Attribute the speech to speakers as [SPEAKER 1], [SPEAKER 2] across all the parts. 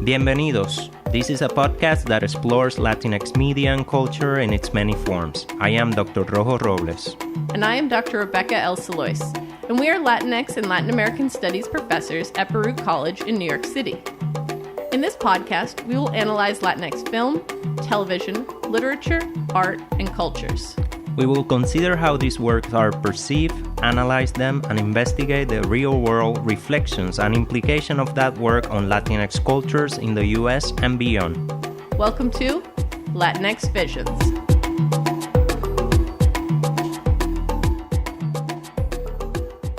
[SPEAKER 1] Bienvenidos. This is a podcast that explores Latinx media and culture in its many forms. I am Dr. Rojo Robles.
[SPEAKER 2] And I am Dr. Rebecca L. Salois. And we are Latinx and Latin American Studies professors at Baruch College in New York City. In this podcast, we will analyze Latinx film, television, literature, art, and cultures.
[SPEAKER 1] We will consider how these works are perceived, analyze them, and investigate the real-world reflections and implication of that work on Latinx cultures in the U.S. and beyond.
[SPEAKER 2] Welcome to Latinx Visions.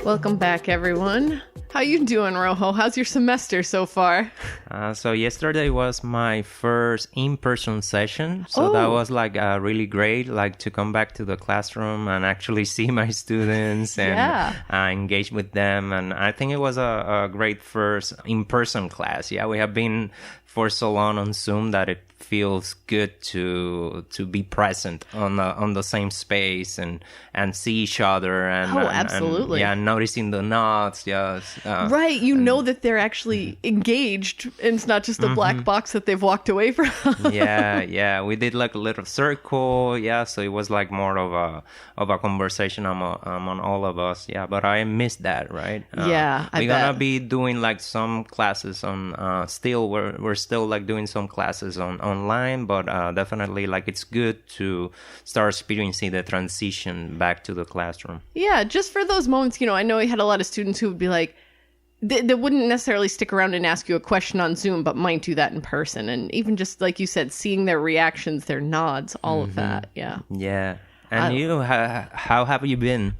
[SPEAKER 2] Welcome back, everyone. How you doing, Rojo? How's your semester so far?
[SPEAKER 1] So yesterday was my first in-person session. So that was really great, to come back to the classroom and actually see my students and engage with them. And I think it was a great first in-person class. Yeah, we have been for so long on Zoom that it feels good to be present on the same space and see each other and
[SPEAKER 2] absolutely.
[SPEAKER 1] And noticing the nods.
[SPEAKER 2] Right, know that they're actually engaged and it's not just a black box that they've walked away from.
[SPEAKER 1] yeah, we did a little circle, so it was more of a conversation among all of us. But I missed that, right?
[SPEAKER 2] We're
[SPEAKER 1] gonna be doing some classes on still we're still doing some classes online, but definitely it's good to start experiencing the transition back to the classroom.
[SPEAKER 2] Yeah, just for those moments, I know we had a lot of students who would be they wouldn't necessarily stick around and ask you a question on Zoom, but might do that in person. And even just like you said, seeing their reactions, their nods, all of that. Yeah.
[SPEAKER 1] Yeah. And you, how have you been?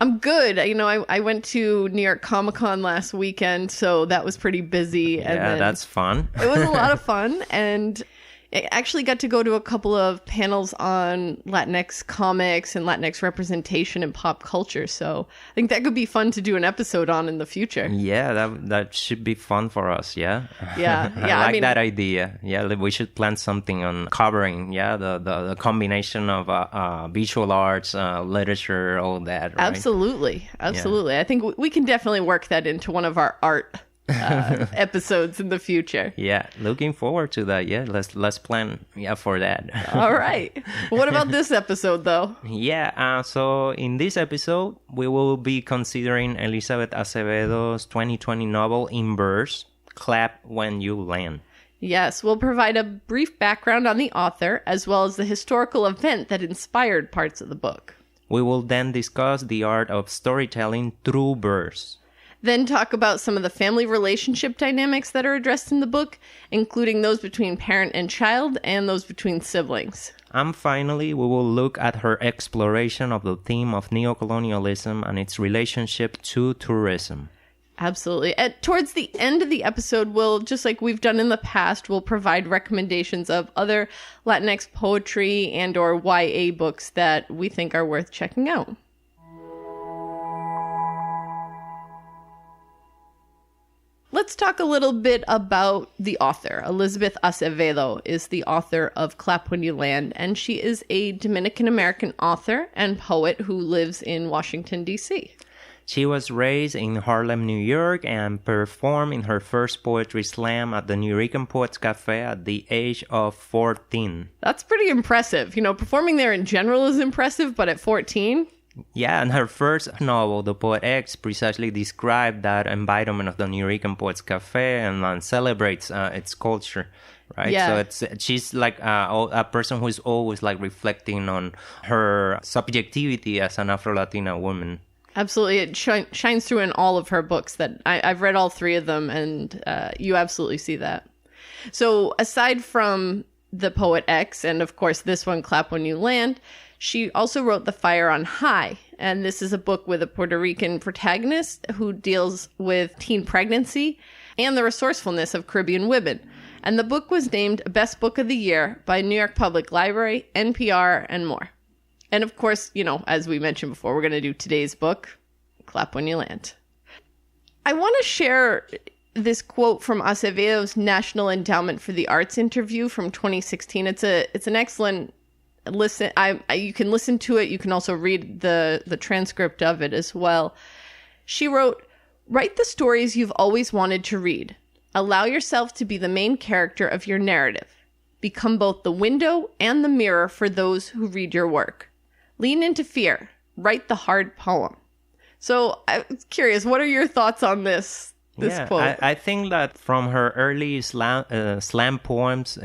[SPEAKER 2] I'm good. I went to New York Comic-Con last weekend, so that was pretty busy.
[SPEAKER 1] Yeah, that's fun.
[SPEAKER 2] It was a lot of fun. And I actually got to go to a couple of panels on Latinx comics and Latinx representation in pop culture. So I think that could be fun to do an episode on in the future.
[SPEAKER 1] Yeah, that should be fun for us. Yeah.
[SPEAKER 2] Yeah.
[SPEAKER 1] I like that idea. Yeah, we should plan something on covering. Yeah, the combination of visual arts, literature, all that. Right?
[SPEAKER 2] Absolutely. Yeah. I think we can definitely work that into one of our art episodes in the future.
[SPEAKER 1] Yeah, looking forward to that. Yeah, let's plan for that.
[SPEAKER 2] All right. What about this episode though?
[SPEAKER 1] Yeah, so in this episode we will be considering Elizabeth Acevedo's 2020 novel in verse, Clap When You Land.
[SPEAKER 2] Yes, we'll provide a brief background on the author as well as the historical event that inspired parts of the book.
[SPEAKER 1] We will then discuss the art of storytelling through verse.
[SPEAKER 2] Then talk about some of the family relationship dynamics that are addressed in the book, including those between parent and child and those between siblings.
[SPEAKER 1] And finally, we will look at her exploration of the theme of neo-colonialism and its relationship to tourism.
[SPEAKER 2] Absolutely. Towards the end of the episode, we'll, just like we've done in the past, we'll provide recommendations of other Latinx poetry and or YA books that we think are worth checking out. Let's talk a little bit about the author. Elizabeth Acevedo is the author of Clap When You Land, and she is a Dominican-American author and poet who lives in Washington, D.C.
[SPEAKER 1] She was raised in Harlem, New York, and performed in her first poetry slam at the Nuyorican Poets Cafe at the age of 14.
[SPEAKER 2] That's pretty impressive. Performing there in general is impressive, but at 14...
[SPEAKER 1] Yeah, and her first novel, The Poet X, precisely described that environment of the Nuyorican Poets Cafe and celebrates its culture, right?
[SPEAKER 2] Yeah.
[SPEAKER 1] So she's a person who is always reflecting on her subjectivity as an Afro-Latina woman.
[SPEAKER 2] Absolutely. It shines through in all of her books. That I've read all three of them, and you absolutely see that. So aside from The Poet X, and of course this one, Clap When You Land, she also wrote The Fire on High, and this is a book with a Puerto Rican protagonist who deals with teen pregnancy and the resourcefulness of Caribbean women. And the book was named Best Book of the Year by New York Public Library, NPR, and more. And of course, as we mentioned before, we're going to do today's book, Clap When You Land. I want to share this quote from Acevedo's National Endowment for the Arts interview from 2016. It's an excellent listen. You can listen to it. You can also read the transcript of it as well. She wrote, "Write the stories you've always wanted to read. Allow yourself to be the main character of your narrative. Become both the window and the mirror for those who read your work. Lean into fear. Write the hard poem. So I was curious, what are your thoughts on this quote?
[SPEAKER 1] I think that from her early slam poems,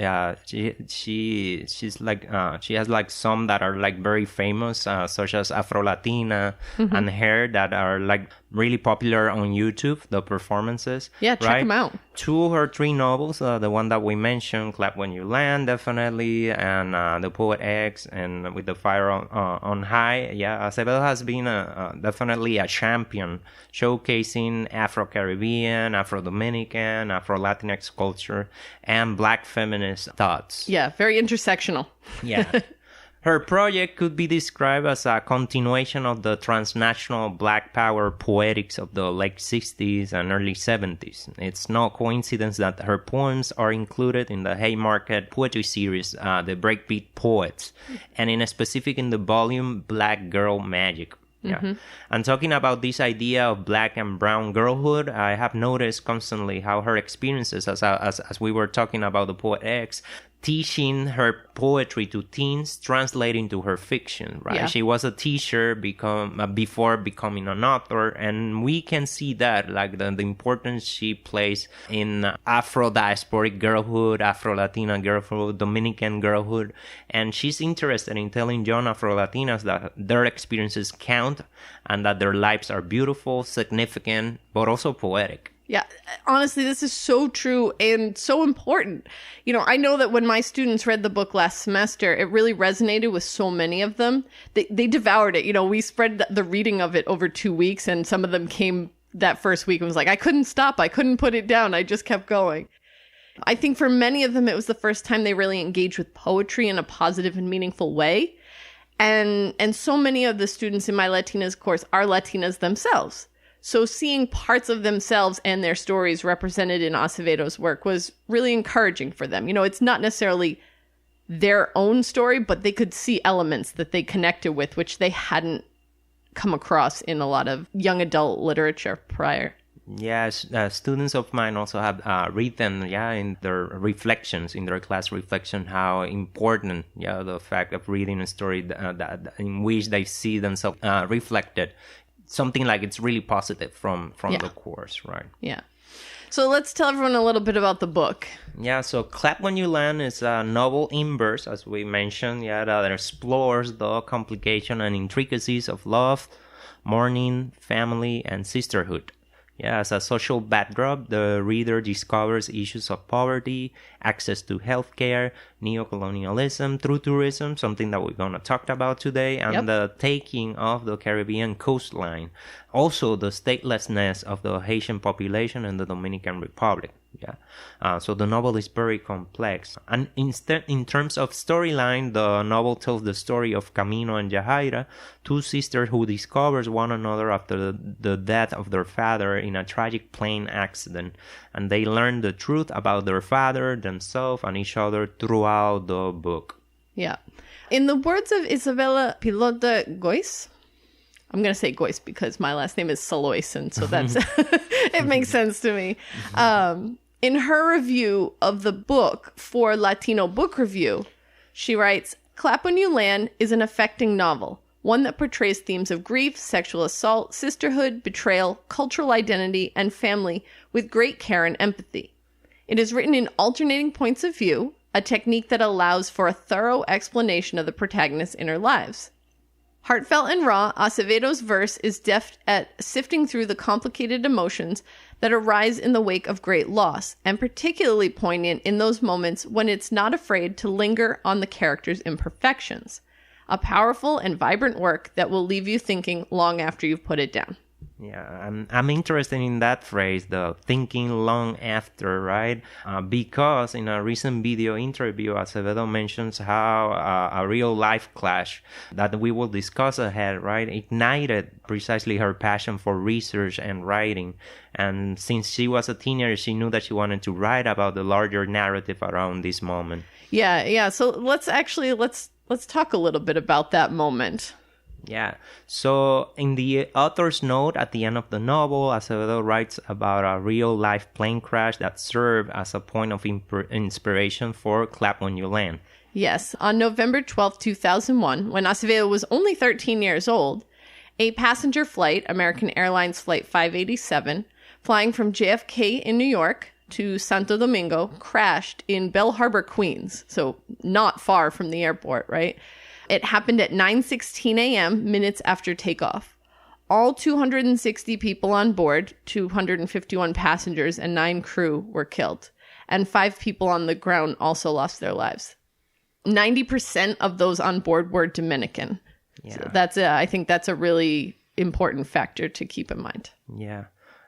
[SPEAKER 1] she's like she has like some that are like very famous, such as Afro-Latina and Hair, that are like really popular on YouTube, the performances.
[SPEAKER 2] Yeah, check them out. 2
[SPEAKER 1] or 3 novels, the one that we mentioned, Clap When You Land, definitely, and The Poet X, and With the Fire on High. Yeah, Acevedo has been definitely a champion, showcasing Afro-Caribbean, Afro-Dominican, Afro-Latinx culture, and Black feminist thoughts.
[SPEAKER 2] Yeah, very intersectional.
[SPEAKER 1] Yeah. Her project could be described as a continuation of the transnational Black power poetics of the late 60s and early 70s. It's no coincidence that her poems are included in the Haymarket poetry series, The Breakbeat Poets, and in specific in the volume Black Girl Magic. Yeah. And talking about this idea of Black and brown girlhood, I have noticed constantly how her experiences, as we were talking about the Poet X, teaching her poetry to teens, translating to her fiction, right? Yeah. She was a teacher before becoming an author, and we can see that, like the importance she plays in Afro-diasporic girlhood, Afro-Latina girlhood, Dominican girlhood, and she's interested in telling young Afro-Latinas that their experiences count and that their lives are beautiful, significant, but also poetic.
[SPEAKER 2] Yeah, honestly, this is so true and so important. You know, I know that when my students read the book last semester, it really resonated with so many of them. They devoured it. You know, we spread the reading of it over 2 weeks, and some of them came that first week and was like, I couldn't stop. I couldn't put it down. I just kept going. I think for many of them, it was the first time they really engaged with poetry in a positive and meaningful way. And so many of the students in my Latinas course are Latinas themselves. So seeing parts of themselves and their stories represented in Acevedo's work was really encouraging for them. You know, it's not necessarily their own story, but they could see elements that they connected with, which they hadn't come across in a lot of young adult literature prior.
[SPEAKER 1] Yes, students of mine also have written, in their reflections, in their class reflection, how important, the fact of reading a story that in which they see themselves reflected. Something like it's really positive from the course, right? Yeah.
[SPEAKER 2] So let's tell everyone a little bit about the book.
[SPEAKER 1] Yeah, so Clap When You Land is a novel in verse, as we mentioned, that explores the complication and intricacies of love, mourning, family, and sisterhood. Yeah, as a social backdrop, the reader discovers issues of poverty, access to healthcare, neo-colonialism through tourism, something that we're going to talk about today, and the taking of the Caribbean coastline. Also, the statelessness of the Haitian population in the Dominican Republic. So the novel is very complex. And in terms of storyline, the novel tells the story of Camino and Yahaira, 2 sisters who discovers one another after the death of their father in a tragic plane accident. And they learn the truth about their father, themselves, and each other throughout the book.
[SPEAKER 2] Yeah. In the words of Isabella Pilota Gois, I'm going to say Gois because my last name is Salois, and so that's it makes sense to me. In her review of the book for Latino Book Review, she writes, Clap When You Land is an affecting novel, one that portrays themes of grief, sexual assault, sisterhood, betrayal, cultural identity, and family with great care and empathy. It is written in alternating points of view, a technique that allows for a thorough explanation of the protagonist's inner lives. Heartfelt and raw, Acevedo's verse is deft at sifting through the complicated emotions that arise in the wake of great loss, and particularly poignant in those moments when it's not afraid to linger on the character's imperfections. A powerful and vibrant work that will leave you thinking long after you've put it down.
[SPEAKER 1] Yeah, I'm interested in that phrase, the thinking long after, right? Because in a recent video interview, Acevedo mentions how a real life clash that we will discuss ahead, right, ignited precisely her passion for research and writing. And since she was a teenager, she knew that she wanted to write about the larger narrative around this moment.
[SPEAKER 2] Yeah. So let's talk a little bit about that moment.
[SPEAKER 1] Yeah. So in the author's note at the end of the novel, Acevedo writes about a real-life plane crash that served as a point of inspiration for Clap When You Land.
[SPEAKER 2] Yes. On November 12, 2001, when Acevedo was only 13 years old, a passenger flight, American Airlines Flight 587, flying from JFK in New York to Santo Domingo, crashed in Bell Harbor, Queens. So not far from the airport, right? It happened at 9:16 a.m., minutes after takeoff. All 260 people on board, 251 passengers and 9 crew were killed. And 5 people on the ground also lost their lives. 90% of those on board were Dominican. Yeah. So I think that's a really important factor to keep in mind.
[SPEAKER 1] Yeah.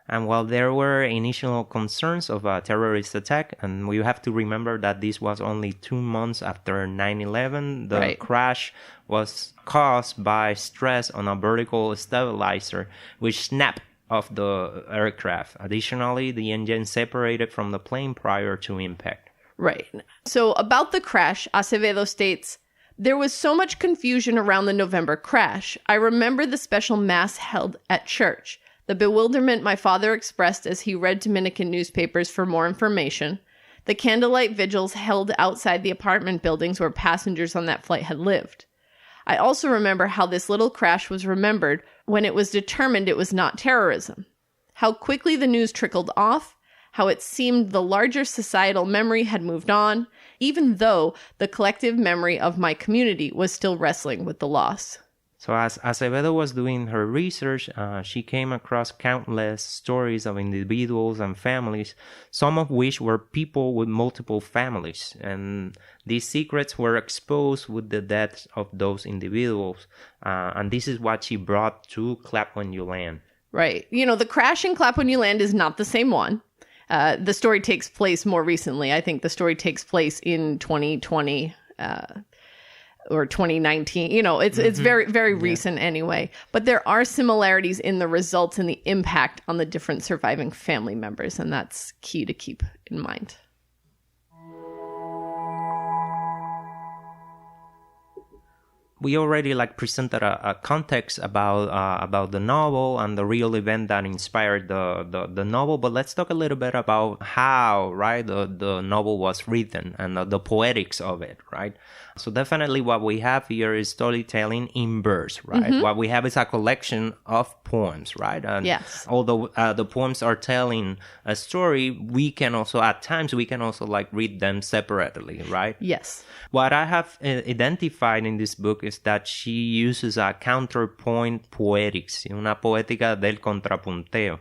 [SPEAKER 1] And while there were initial concerns of a terrorist attack, and we have to remember that this was only 2 months after 9/11, the crash was caused by stress on a vertical stabilizer, which snapped off the aircraft. Additionally, the engine separated from the plane prior to impact.
[SPEAKER 2] Right. So about the crash, Acevedo states, "There was so much confusion around the November crash. I remember the special mass held at church. The bewilderment my father expressed as he read Dominican newspapers for more information, the candlelight vigils held outside the apartment buildings where passengers on that flight had lived. I also remember how this little crash was remembered when it was determined it was not terrorism. How quickly the news trickled off, how it seemed the larger societal memory had moved on, even though the collective memory of my community was still wrestling with the loss."
[SPEAKER 1] So as Acevedo was doing her research, she came across countless stories of individuals and families, some of which were people with multiple families. And these secrets were exposed with the deaths of those individuals. And this is what she brought to Clap When You Land.
[SPEAKER 2] Right. You know, the crash in Clap When You Land is not the same one. The story takes place more recently. I think the story takes place in 2020, or 2019, you know, it's very, very recent anyway. But there are similarities in the results and the impact on the different surviving family members, and that's key to keep in mind.
[SPEAKER 1] We already presented a context about the novel and the real event that inspired the novel, but let's talk a little bit about how the novel was written and the poetics of it, right? So definitely what we have here is storytelling in verse, right? Mm-hmm. What we have is a collection of poems, right? And
[SPEAKER 2] yes.
[SPEAKER 1] Although the poems are telling a story, we can also read them separately, right?
[SPEAKER 2] Yes.
[SPEAKER 1] What I have identified in this book is that she uses a counterpoint poetics, una poética del contrapunteo,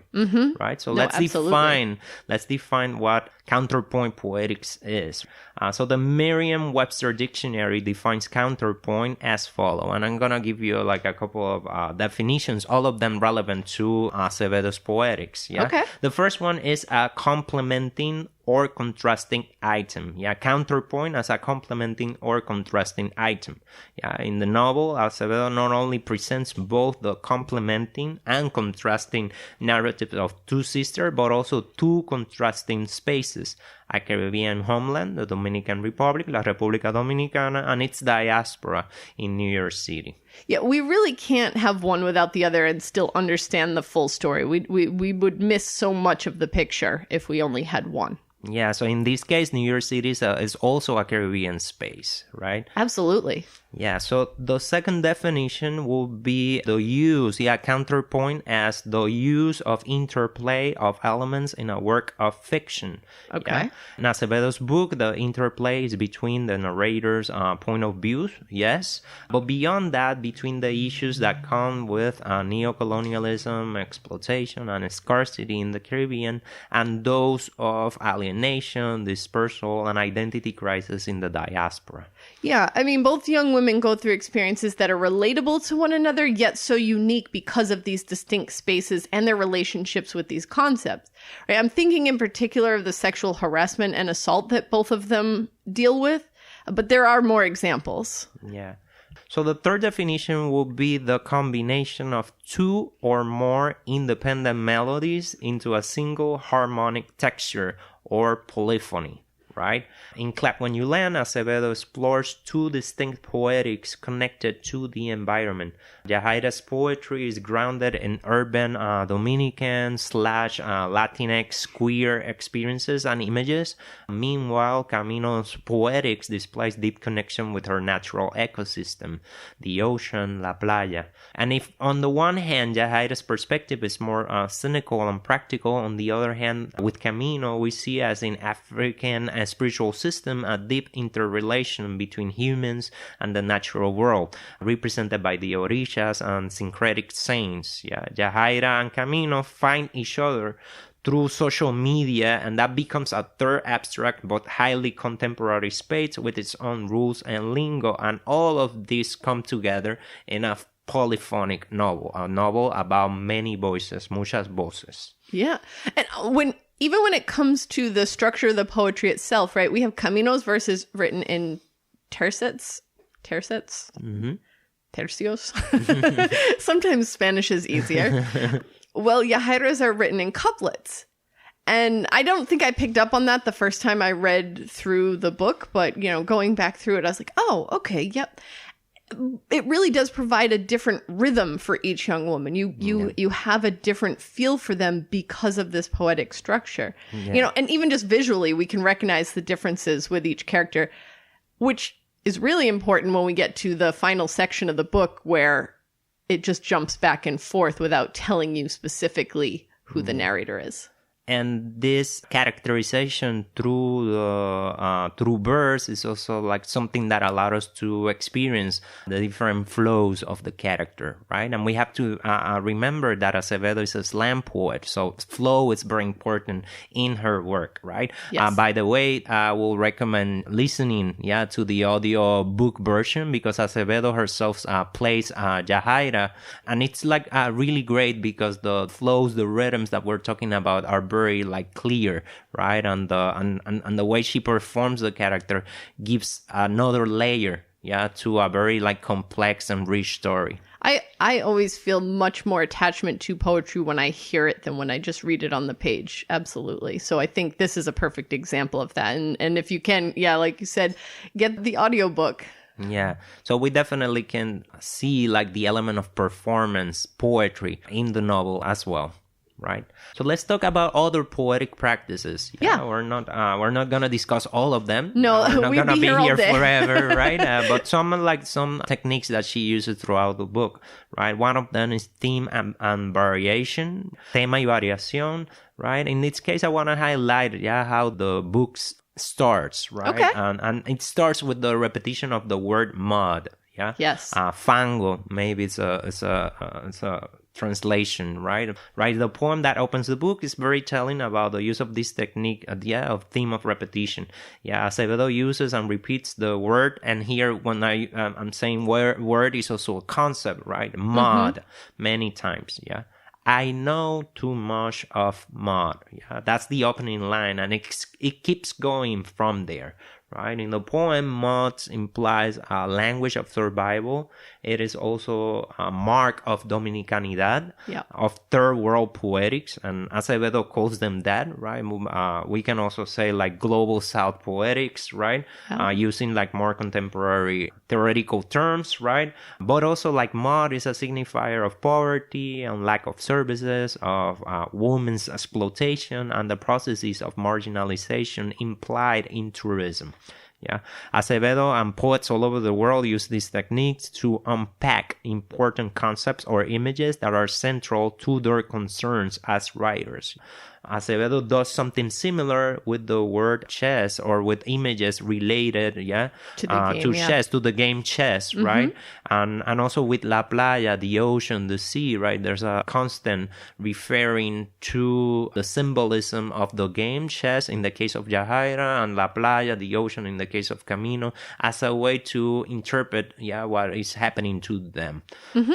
[SPEAKER 1] right? So let's define what counterpoint poetics is. So the Merriam-Webster dictionary defines counterpoint as follows, and I'm gonna give you a couple of definitions, all of them relevant to Acevedo's poetics. Yeah.
[SPEAKER 2] Okay.
[SPEAKER 1] The first one is a complementing or contrasting item. Yeah, counterpoint as a complementing or contrasting item. Yeah, in the novel, Acevedo not only presents both the complementing and contrasting narratives of two sisters, but also two contrasting spaces: a Caribbean homeland, the Dominican Republic, La República Dominicana, and its diaspora in New York City.
[SPEAKER 2] Yeah, we really can't have one without the other and still understand the full story. We would miss so much of the picture if we only had one.
[SPEAKER 1] Yeah, so in this case, New York City is also a Caribbean space, right?
[SPEAKER 2] Absolutely.
[SPEAKER 1] Yeah, so the second definition will be the use, counterpoint as the use of interplay of elements in a work of fiction.
[SPEAKER 2] Okay.
[SPEAKER 1] Yeah? In Acevedo's book, the interplay is between the narrator's point of view, yes, but beyond that, between the issues that come with neo-colonialism, exploitation, and scarcity in the Caribbean, and those of alienation, dispersal, and identity crisis in the diaspora.
[SPEAKER 2] Yeah, I mean, both young women go through experiences that are relatable to one another, yet so unique because of these distinct spaces and their relationships with these concepts. Right? I'm thinking in particular of the sexual harassment and assault that both of them deal with, but there are more examples.
[SPEAKER 1] Yeah. So the third definition will be the combination of two or more independent melodies into a single harmonic texture or polyphony. right? In Clap When You Land, Acevedo explores two distinct poetics connected to the environment. Yajaira's poetry is grounded in urban Dominican / Latinx queer experiences and images. Meanwhile, Camino's poetics displays deep connection with her natural ecosystem, the ocean, la playa. And if on the one hand, Yajaira's perspective is more cynical and practical, on the other hand, with Camino, we see as in African spiritual system a deep interrelation between humans and the natural world, represented by the orishas and syncretic saints. Yajaira and Camino find each other through social media, and that becomes a third abstract but highly contemporary space with its own rules and lingo, and all of these come together in a polyphonic novel, a novel about many voices, muchas voces.
[SPEAKER 2] Yeah. And even when it comes to the structure of the poetry itself, right, we have Camino's verses written in tercets,
[SPEAKER 1] mm-hmm.
[SPEAKER 2] tercios. Sometimes Spanish is easier. Well, Yajaira's are written in couplets. And I don't think I picked up on that the first time I read through the book, but, going back through it, I was like, oh, okay, yep. It really does provide a different rhythm for each young woman. You have a different feel for them because of this poetic structure. Yeah. And even just visually, we can recognize the differences with each character, which is really important when we get to the final section of the book where it just jumps back and forth without telling you specifically who the narrator is.
[SPEAKER 1] And this characterization through verse is also like something that allows us to experience the different flows of the character, right? And we have to remember that Acevedo is a slam poet, so flow is very important in her work, right?
[SPEAKER 2] Yes.
[SPEAKER 1] By the way, I will recommend listening, to the audio book version, because Acevedo herself plays Yajaira, and it's like really great because the flows, the rhythms that we're talking about are very like clear, right? And the way she performs the character gives another layer, to a very like complex and rich story.
[SPEAKER 2] I always feel much more attachment to poetry when I hear it than when I just read it on the page. Absolutely. So I think this is a perfect example of that. And if you can, like you said, get the audiobook.
[SPEAKER 1] Yeah, so we definitely can see like the element of performance poetry in the novel as well. Right. So let's talk about other poetic practices. We're not gonna discuss all of them.
[SPEAKER 2] No,
[SPEAKER 1] we're not gonna be here forever, right? But some techniques that she uses throughout the book, right? One of them is theme and variation, tema y variación, right? In this case, I want to highlight how the book starts, right?
[SPEAKER 2] Okay.
[SPEAKER 1] And it starts with the repetition of the word mud. Yeah.
[SPEAKER 2] Yes.
[SPEAKER 1] Fango. Maybe it's a translation, right? The poem that opens the book is very telling about the use of this technique, of theme of repetition. Acevedo uses and repeats the word, and here when I'm saying word is also a concept, right? Mud, many times. I know too much of mud. That's the opening line, and it keeps going from there. Right? In the poem, mud implies a language of survival. It is also a mark of Dominicanidad, of third world poetics, and Acevedo calls them that, right? We can also say like global South poetics, right? Using like more contemporary theoretical terms, right? But also like mud is a signifier of poverty and lack of services, of women's exploitation, and the processes of marginalization implied in tourism. Acevedo and poets all over the world use these techniques to unpack important concepts or images that are central to their concerns as writers. Acevedo does something similar with the word chess, or with images related, to chess, to the game chess, right? And also with la playa, the ocean, the sea, right? There's a constant referring to the symbolism of the game chess in the case of Yajaira, and la playa, the ocean, in the case of Camino, as a way to interpret, what is happening to them,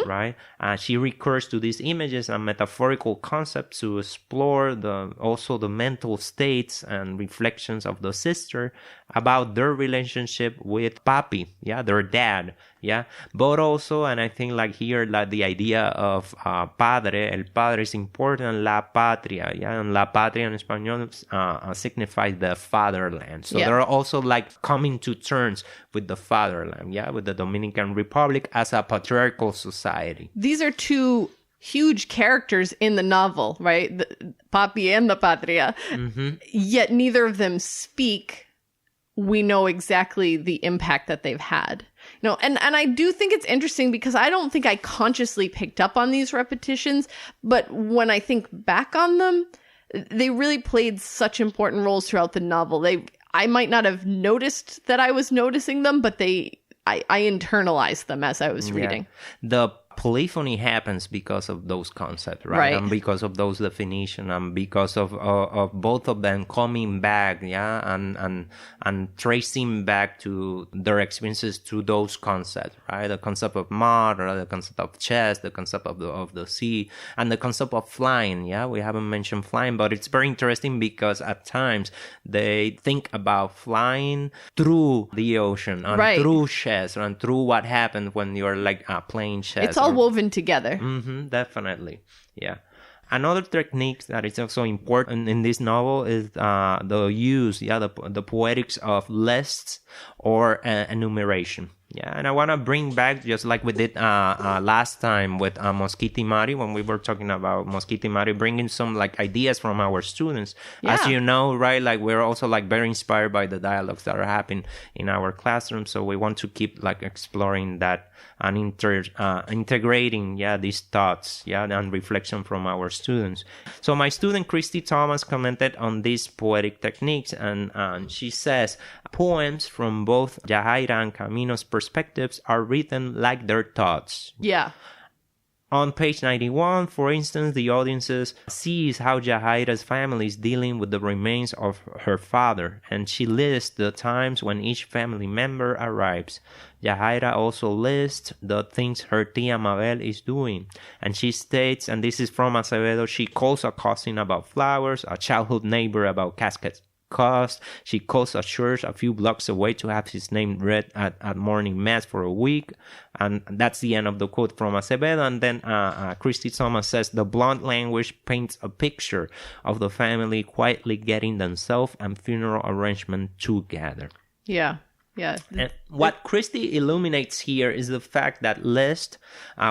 [SPEAKER 1] right? She recurs to these images and metaphorical concepts to explore the also the mental states and reflections of the sister about their relationship with papi, their dad, but also, and I think like here, like the idea of padre, el padre is important, la patria, and la patria in Spanish signifies the fatherland. So they're also like coming to terms with the fatherland, with the Dominican Republic as a patriarchal society.
[SPEAKER 2] These are two huge characters in the novel, right? The Papi and the Patria. Mm-hmm. Yet neither of them speak. We know exactly the impact that they've had. And I do think it's interesting because I don't think I consciously picked up on these repetitions, but when I think back on them, they really played such important roles throughout the novel. I might not have noticed that I was noticing them, but I internalized them as I was reading.
[SPEAKER 1] The polyphony happens because of those concepts, right? And because of those definitions, and because of both of them coming back, and tracing back to their experiences to those concepts, right? The concept of mud, or the concept of chest, the concept of the sea, and the concept of flying. We haven't mentioned flying, but it's very interesting because at times they think about flying through the ocean and through chess and through what happened when you're like playing chess.
[SPEAKER 2] It's all woven together.
[SPEAKER 1] Mm-hmm, definitely. Another technique that is also important in this novel is the use, the poetics of lists or enumeration. And I want to bring back, just like we did last time with Mosquiti Mari, when we were talking about Mosquiti Mari, bringing some like ideas from our students. As you know, right, like we're also like very inspired by the dialogues that are happening in our classroom. So we want to keep like exploring that and integrating, these thoughts, and reflection from our students. So my student, Christy Thomas, commented on these poetic techniques, and she says, poems from both Yajaira and Camino's perspectives are written like their thoughts. On page 91, for instance, the audiences sees how Yajaira's family is dealing with the remains of her father, and she lists the times when each family member arrives. Yajaira also lists the things her tia Mabel is doing, and she states, and this is from Acevedo, she calls a cousin about flowers, a childhood neighbor about caskets. She calls a church a few blocks away to have his name read at morning mass for a week. And that's the end of the quote from Acevedo. And then Christy Thomas says, the blunt language paints a picture of the family quietly getting themselves and funeral arrangement together. And what Christy illuminates here is the fact that lists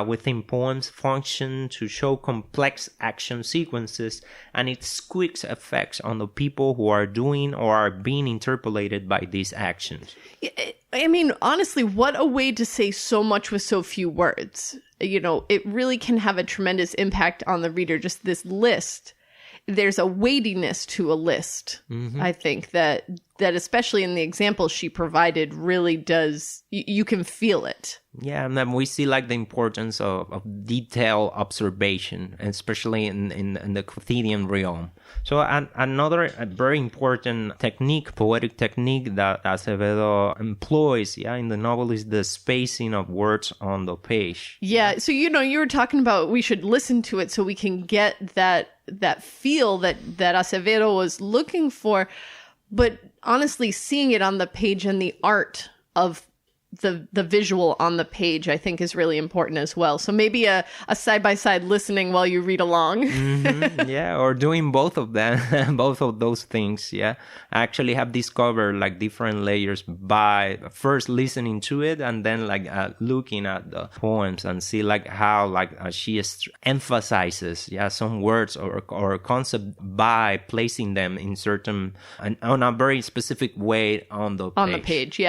[SPEAKER 1] within poems function to show complex action sequences and its quick effects on the people who are doing or are being interpolated by these actions.
[SPEAKER 2] I mean, honestly, what a way to say so much with so few words. It really can have a tremendous impact on the reader, just this list. There's a weightiness to a list, I think, that especially in the example she provided really does, you can feel it.
[SPEAKER 1] And then we see like the importance of detailed observation, especially in the quotidian realm. So another very important technique, poetic technique that Acevedo employs in the novel is the spacing of words on the page.
[SPEAKER 2] So, you were talking about we should listen to it so we can get that feel that Acevedo was looking for. But honestly, seeing it on the page and the art of the visual on the page, I think, is really important as well. So maybe a side-by-side listening while you read along.
[SPEAKER 1] Or doing both of them, both of those things. I actually have discovered like different layers by first listening to it and then like looking at the poems and see like how like she emphasizes some words or concept by placing them in certain on a very specific way on the page.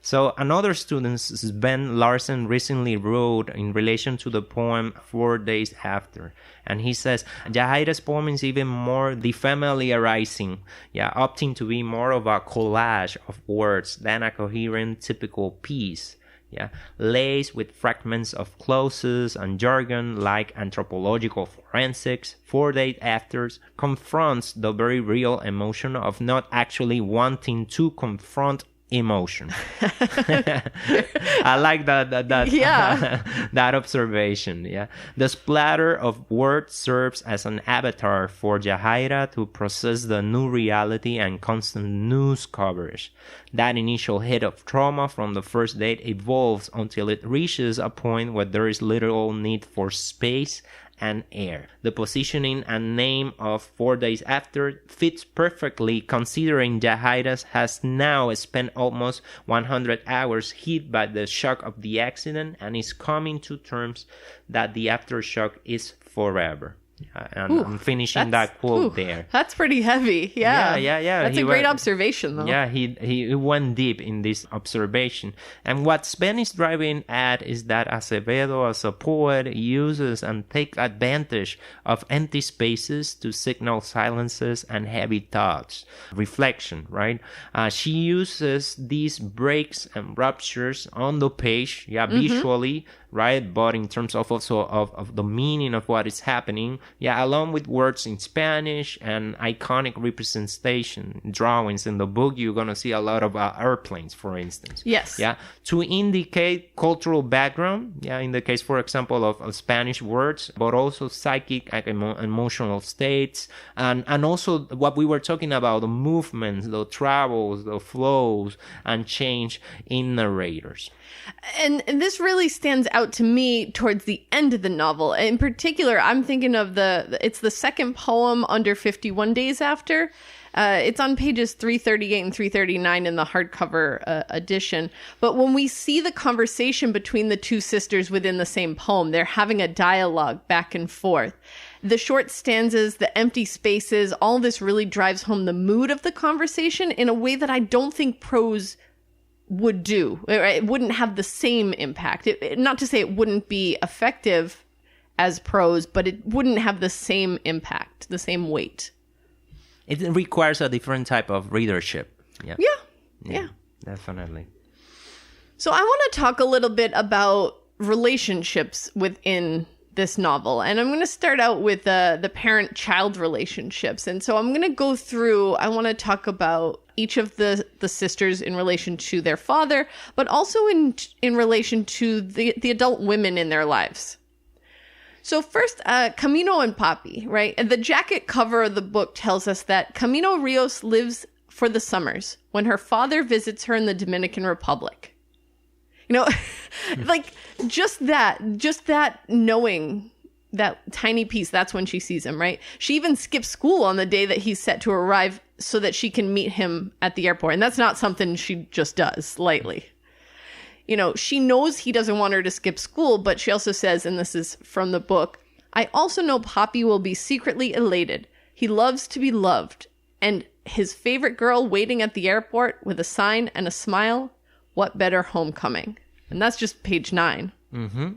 [SPEAKER 1] So another student, Sven Larsen, recently wrote in relation to the poem 4 Days After. And he says, Yajaira's poem is even more defamiliarizing, opting to be more of a collage of words than a coherent typical piece. Laced with fragments of clauses and jargon like anthropological forensics, 4 Days After confronts the very real emotion of not actually wanting to confront emotion. I like that
[SPEAKER 2] yeah.
[SPEAKER 1] that observation. Yeah, the splatter of words serves as an avatar for Yahaira to process the new reality and constant news coverage. That initial hit of trauma from the first date evolves until it reaches a point where there is little need for space and air. The positioning and name of 4 days after fits perfectly, considering Yahaira has now spent almost 100 hours hit by the shock of the accident and is coming to terms that the aftershock is forever. And I'm finishing that quote there.
[SPEAKER 2] That's pretty heavy. Yeah. That's a great observation, though.
[SPEAKER 1] Yeah, he went deep in this observation. And what Sven is driving at is that Acevedo, as a poet, uses and takes advantage of empty spaces to signal silences and heavy thoughts. Reflection, right? She uses these breaks and ruptures on the page, visually, right? But in terms of also of the meaning of what is happening, along with words in Spanish and iconic representation, drawings in the book, you're going to see a lot of airplanes, for instance.
[SPEAKER 2] Yes.
[SPEAKER 1] Yeah. To indicate cultural background, in the case, for example, of Spanish words, but also psychic and emotional states, and also what we were talking about, the movements, the travels, the flows, and change in narrators.
[SPEAKER 2] And this really stands out to me towards the end of the novel. In particular, I'm thinking of it's the second poem under 51 Days After. It's on pages 338 and 339 in the hardcover edition. But when we see the conversation between the two sisters within the same poem, they're having a dialogue back and forth. The short stanzas, the empty spaces, all this really drives home the mood of the conversation in a way that I don't think prose would do. It wouldn't have the same impact. Not to say it wouldn't be effective as prose, but it wouldn't have the same impact, the same weight.
[SPEAKER 1] It requires a different type of readership. Yeah. Definitely.
[SPEAKER 2] So I want to talk a little bit about relationships within this novel. And I'm going to start out with the parent-child relationships. And so I'm going to go through, I want to talk about each of the sisters in relation to their father, but also in relation to the adult women in their lives. So first, Camino and Papi, right? And the jacket cover of the book tells us that Camino Rios lives for the summers when her father visits her in the Dominican Republic. You know, like just that knowing that tiny piece, that's when she sees him, right? She even skips school on the day that he's set to arrive so that she can meet him at the airport. And that's not something she just does lightly. You know, she knows he doesn't want her to skip school, but she also says, and this is from the book, I also know Papi will be secretly elated. He loves to be loved. And his favorite girl waiting at the airport with a sign and a smile. What better homecoming? And that's just page 9.
[SPEAKER 1] Mm-hmm.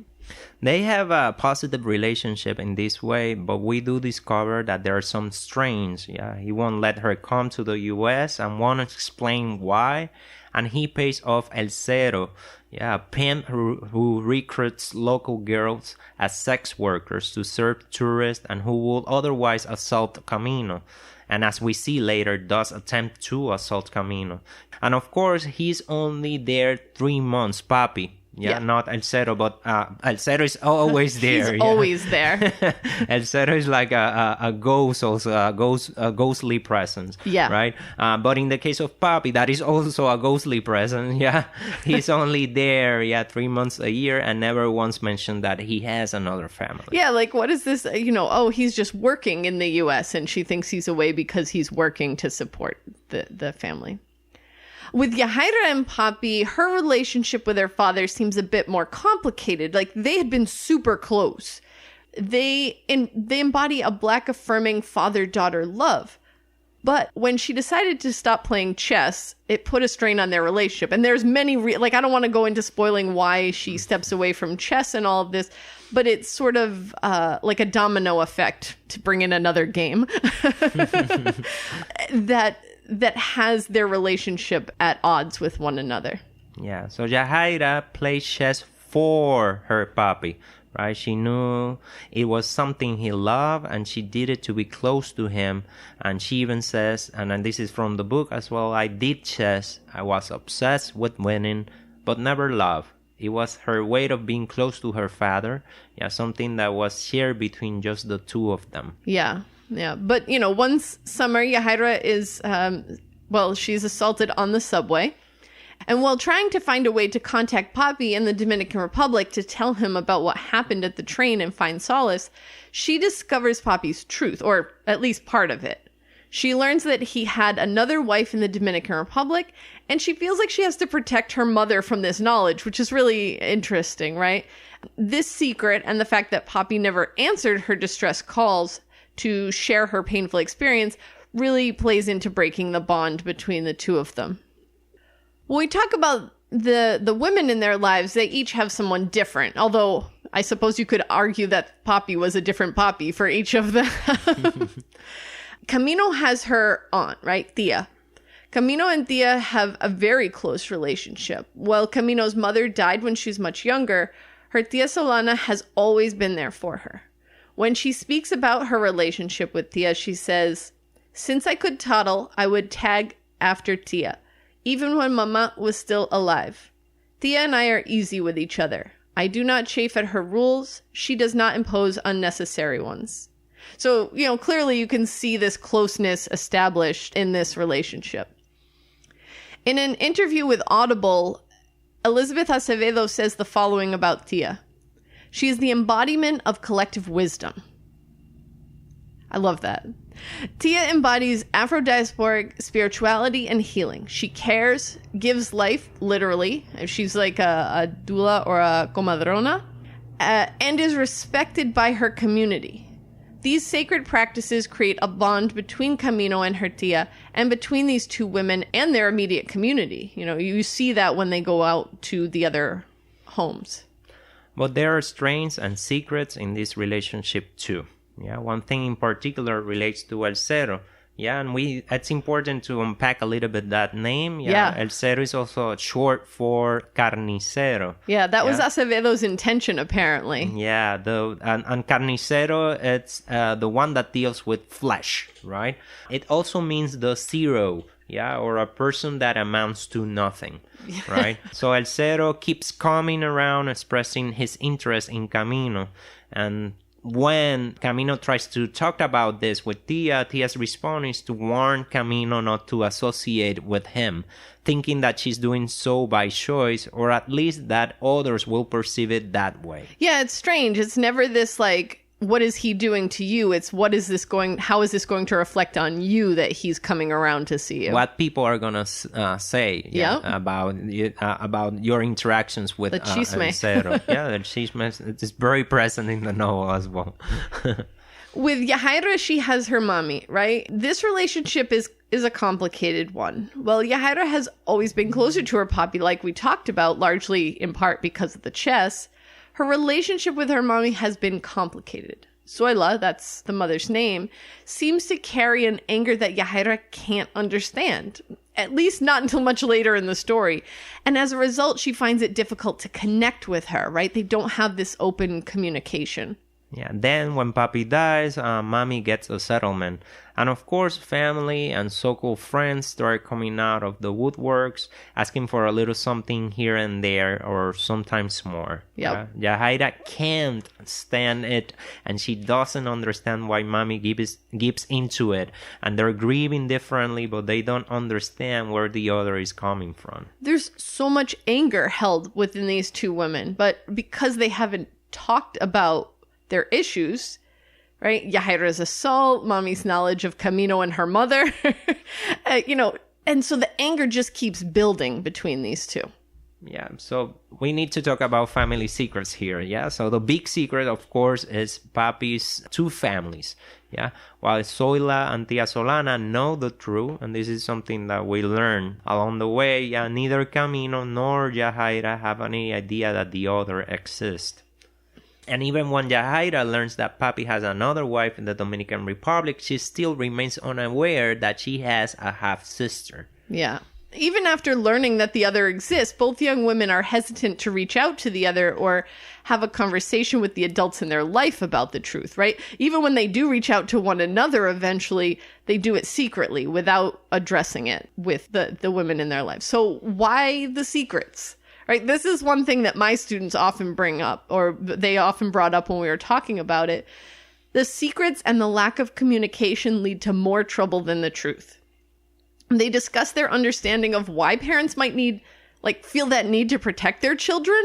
[SPEAKER 1] They have a positive relationship in this way, but we do discover that there are some strains. He won't let her come to the U.S. and won't explain why. And he pays off El Cero, a pimp who recruits local girls as sex workers to serve tourists and who would otherwise assault Camino. And as we see later, does attempt to assault Camino. And of course, he's only there 3 months, Papi. Not El Cero, but El Cero is always there.
[SPEAKER 2] He's always there.
[SPEAKER 1] El Cero is like a ghost, also a ghostly presence. Right? But in the case of Papi, that is also a ghostly presence. He's only there, 3 months a year, and never once mentioned that he has another family.
[SPEAKER 2] Like what is this? He's just working in the U.S. and she thinks he's away because he's working to support the family. With Yahaira and Papi, her relationship with her father seems a bit more complicated. Like, they had been super close. They embody a Black affirming father-daughter love. But when she decided to stop playing chess, it put a strain on their relationship. And there's many, I don't want to go into spoiling why she steps away from chess and all of this, but it's sort of like a domino effect, to bring in another game, that has their relationship at odds with one another.
[SPEAKER 1] So Yahaira plays chess for her Papi, right? She knew it was something he loved, and she did it to be close to him. And she even says, and this is from the book as well, I did chess. I was obsessed with winning, but never loved. It was her way of being close to her father. Yeah, something that was shared between just the two of them.
[SPEAKER 2] Yeah. But, one summer, Yahaira is, she's assaulted on the subway. And while trying to find a way to contact Papi in the Dominican Republic to tell him about what happened at the train and find solace, she discovers Papi's truth, or at least part of it. She learns that he had another wife in the Dominican Republic, and she feels like she has to protect her mother from this knowledge, which is really interesting, right? This secret and the fact that Papi never answered her distress calls to share her painful experience really plays into breaking the bond between the two of them. When we talk about the women in their lives, they each have someone different, although I suppose you could argue that Papi was a different Papi for each of them. Camino has her aunt, right? Tia. Camino and Tia have a very close relationship. While Camino's mother died when she was much younger, her Tia Solana has always been there for her. When she speaks about her relationship with Tia, she says, "Since I could toddle, I would tag after Tia, even when Mama was still alive. Tia and I are easy with each other. I do not chafe at her rules. She does not impose unnecessary ones." So, clearly you can see this closeness established in this relationship. In an interview with Audible, Elizabeth Acevedo says the following about Tia. She is the embodiment of collective wisdom. I love that. Tia embodies Afro-diasporic spirituality and healing. She cares, gives life, literally. She's like a doula or a comadrona, and is respected by her community. These sacred practices create a bond between Camino and her Tia, and between these two women and their immediate community. You see that when they go out to the other homes.
[SPEAKER 1] But there are strengths and secrets in this relationship too. Yeah, one thing in particular relates to El Cero. Yeah, and it's important to unpack a little bit that name. Yeah. El Cero is also short for carnicero.
[SPEAKER 2] Yeah, that was Acevedo's intention, apparently.
[SPEAKER 1] Yeah, and carnicero, it's the one that deals with flesh, right? It also means the zero, or a person that amounts to nothing, right? So El Cero keeps coming around, expressing his interest in Camino, and when Camino tries to talk about this with Tia, Tia's response is to warn Camino not to associate with him, thinking that she's doing so by choice, or at least that others will perceive it that way.
[SPEAKER 2] Yeah, it's strange. It's never this what is he doing to you? It's how is this going to reflect on you that he's coming around to see you?
[SPEAKER 1] What people are going to say about your interactions with
[SPEAKER 2] the chisme.
[SPEAKER 1] Cero. Yeah, the chisme is very present in the novel as well.
[SPEAKER 2] With Yahaira, she has her mommy, right? This relationship is a complicated one. Well, Yahaira has always been closer to her Papi, like we talked about, largely in part because of the chess. Her relationship with her mommy has been complicated. Zoila, that's the mother's name, seems to carry an anger that Yahaira can't understand, at least not until much later in the story. And as a result, she finds it difficult to connect with her, right? They don't have this open communication.
[SPEAKER 1] Yeah, then when Papi dies, Mommy gets a settlement. And of course, family and so-called friends start coming out of the woodworks, asking for a little something here and there, or sometimes more.
[SPEAKER 2] Yep.
[SPEAKER 1] Yahaira can't stand it, and she doesn't understand why Mommy gives into it. And they're grieving differently, but they don't understand where the other is coming from.
[SPEAKER 2] There's so much anger held within these two women, but because they haven't talked about their issues, right? Yahaira's assault, Mommy's knowledge of Camino and her mother, and so the anger just keeps building between these two.
[SPEAKER 1] Yeah, so we need to talk about family secrets here, yeah? So the big secret, of course, is Papi's two families, yeah? While Zoila and Tia Solana know the truth, and this is something that we learn along the way, neither Camino nor Yahaira have any idea that the other exists. And even when Yahaira learns that Papi has another wife in the Dominican Republic, she still remains unaware that she has a half-sister.
[SPEAKER 2] Yeah. Even after learning that the other exists, both young women are hesitant to reach out to the other or have a conversation with the adults in their life about the truth, right? Even when they do reach out to one another, eventually they do it secretly without addressing it with the women in their lives. So why the secrets? Right? This is one thing that my students often bring up, or they often brought up when we were talking about it. The secrets and the lack of communication lead to more trouble than the truth. They discuss their understanding of why parents might feel that need to protect their children,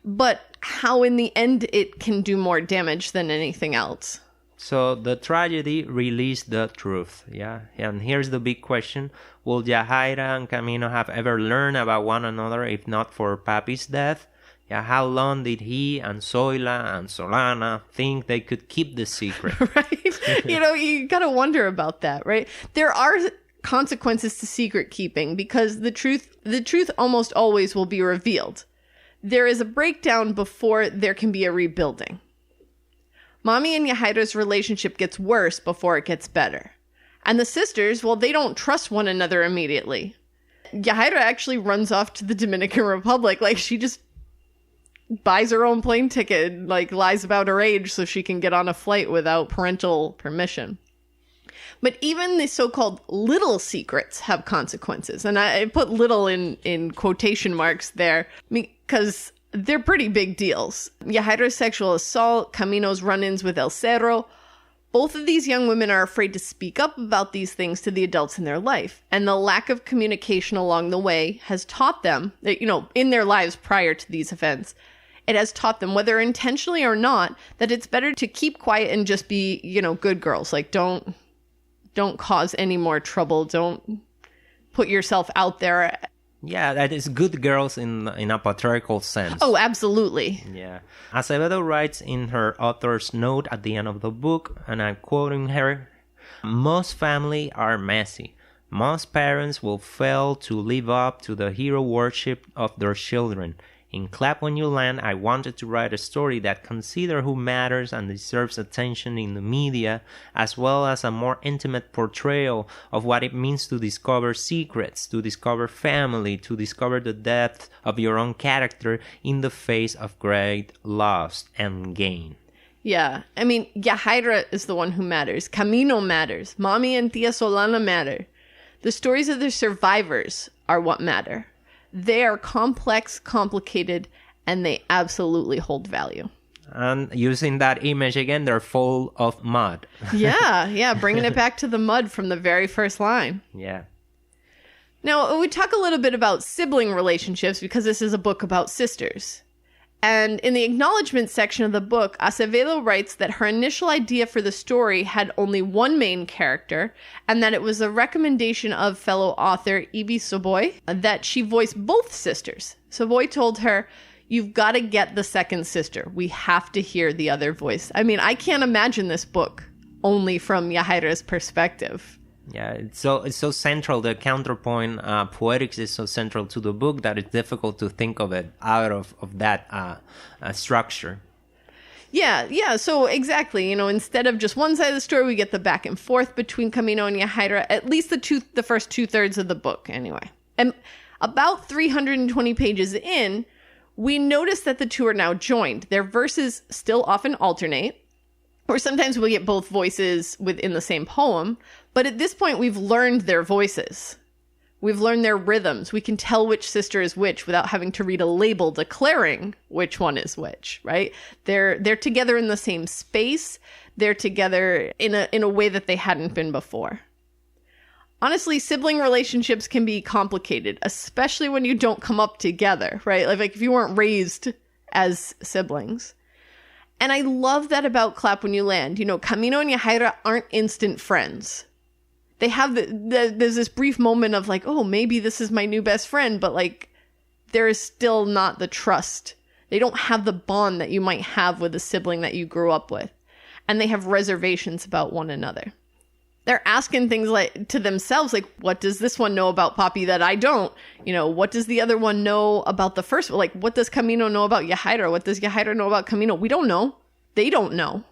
[SPEAKER 2] but how in the end it can do more damage than anything else.
[SPEAKER 1] So the tragedy released the truth, yeah? And here's the big question. Will Yahaira and Camino have ever learned about one another if not for Papi's death? Yeah, how long did he and Zoila and Solana think they could keep the secret?
[SPEAKER 2] Right? You gotta wonder about that, right? There are consequences to secret keeping because the truth almost always will be revealed. There is a breakdown before there can be a rebuilding. Mommy and Yahaira's relationship gets worse before it gets better. And the sisters, well, they don't trust one another immediately. Yahaira actually runs off to the Dominican Republic. She just buys her own plane ticket and, lies about her age so she can get on a flight without parental permission. But even the so-called little secrets have consequences. And I put little in quotation marks there because they're pretty big deals. Yahaira's sexual assault, Camino's run-ins with El Cerro. Both of these young women are afraid to speak up about these things to the adults in their life. And the lack of communication along the way has taught them, in their lives prior to these events, it has taught them, whether intentionally or not, that it's better to keep quiet and just be, good girls. Don't cause any more trouble. Don't put yourself out there.
[SPEAKER 1] Yeah, that is good girls in a patriarchal sense.
[SPEAKER 2] Oh, absolutely.
[SPEAKER 1] Yeah. Acevedo writes in her author's note at the end of the book, and I'm quoting her, "Most families are messy. Most parents will fail to live up to the hero worship of their children. In Clap When You Land, I wanted to write a story that considers who matters and deserves attention in the media, as well as a more intimate portrayal of what it means to discover secrets, to discover family, to discover the depth of your own character in the face of great loss and gain."
[SPEAKER 2] Yeah, Yahaira is the one who matters. Camino matters. Mommy and Tia Solana matter. The stories of the survivors are what matter. They are complex, complicated, and they absolutely hold value.
[SPEAKER 1] And using that image again, they're full of mud.
[SPEAKER 2] Yeah, bringing it back to the mud from the very first line.
[SPEAKER 1] Yeah.
[SPEAKER 2] Now, we talk a little bit about sibling relationships because this is a book about sisters. And in the acknowledgement section of the book, Acevedo writes that her initial idea for the story had only one main character, and that it was a recommendation of fellow author Evie Salois that she voice both sisters. Salois told her, "You've got to get the second sister. We have to hear the other voice." I can't imagine this book only from Yahaira's perspective.
[SPEAKER 1] Yeah, it's so central. The counterpoint poetics is so central to the book that it's difficult to think of it out of that structure.
[SPEAKER 2] Yeah. So exactly, instead of just one side of the story, we get the back and forth between Camino and Yahaira, at least the first 2/3 of the book anyway. And about 320 pages in, we notice that the two are now joined. Their verses still often alternate, or sometimes we get both voices within the same poem. But at this point, we've learned their voices. We've learned their rhythms. We can tell which sister is which without having to read a label declaring which one is which, right? They're together in the same space. They're together in a way that they hadn't been before. Honestly, sibling relationships can be complicated, especially when you don't come up together, right? Like if you weren't raised as siblings. And I love that about Clap When You Land. Camino and Yahaira aren't instant friends. They have there's this brief moment of oh, maybe this is my new best friend, but there is still not the trust. They don't have the bond that you might have with a sibling that you grew up with. And they have reservations about one another. They're asking things to themselves, what does this one know about Papi that I don't? What does the other one know about the first one? What does Camino know about Yahaira? What does Yahaira know about Camino? We don't know. They don't know.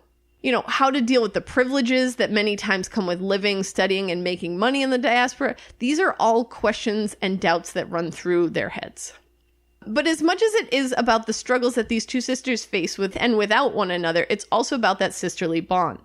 [SPEAKER 2] how to deal with the privileges that many times come with living, studying, and making money in the diaspora. These are all questions and doubts that run through their heads. But as much as it is about the struggles that these two sisters face with and without one another, it's also about that sisterly bond.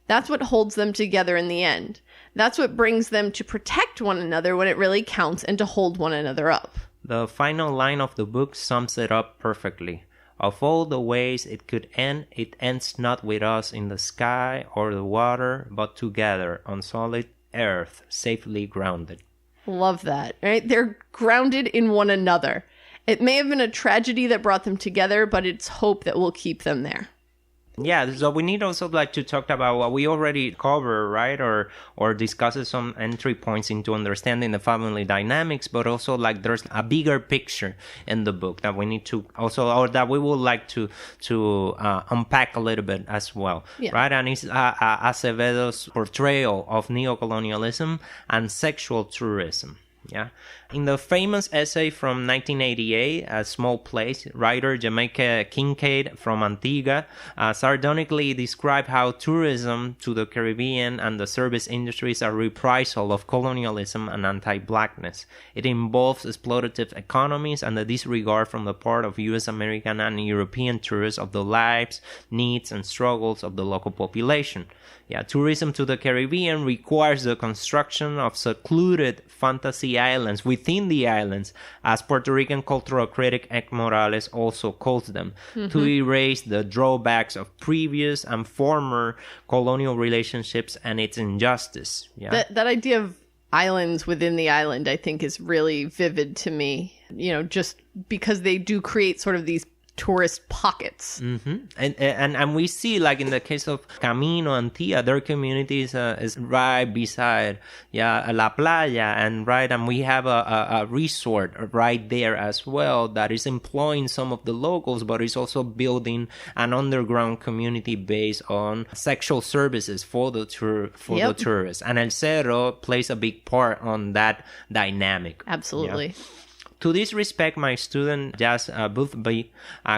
[SPEAKER 2] That's what holds them together in the end. That's what brings them to protect one another when it really counts and to hold one another up.
[SPEAKER 1] The final line of the book sums it up perfectly. Of all the ways it could end, it ends not with us in the sky or the water, but together on solid earth, safely grounded.
[SPEAKER 2] Love that, right? They're grounded in one another. It may have been a tragedy that brought them together, but it's hope that will keep them there.
[SPEAKER 1] Yeah, so we need also to talk about what we already covered, right? Or discuss some entry points into understanding the family dynamics, but also there's a bigger picture in the book that we need to also, or that we would like to unpack a little bit as well, right? And it's Acevedo's portrayal of neo-colonialism and sexual tourism. Yeah. In the famous essay from 1988, A Small Place, writer Jamaica Kincaid from Antigua sardonically described how tourism to the Caribbean and the service industries are a reprisal of colonialism and anti-blackness. It involves exploitative economies and the disregard from the part of U.S. American and European tourists of the lives, needs, and struggles of the local population. Yeah, tourism to the Caribbean requires the construction of secluded fantasy islands within the islands, as Puerto Rican cultural critic Ek Morales also calls them, to erase the drawbacks of previous and former colonial relationships and its injustice. Yeah,
[SPEAKER 2] that idea of islands within the island, I think, is really vivid to me, just because they do create sort of these tourist pockets.
[SPEAKER 1] And we see, in the case of Camino and Tia, their communities is right beside La Playa, and we have a resort right there as well that is employing some of the locals, but is also building an underground community based on sexual services for the the tourists. And El Cerro plays a big part on that dynamic.
[SPEAKER 2] Absolutely.
[SPEAKER 1] Yeah. To this respect, my student Jazz Boothby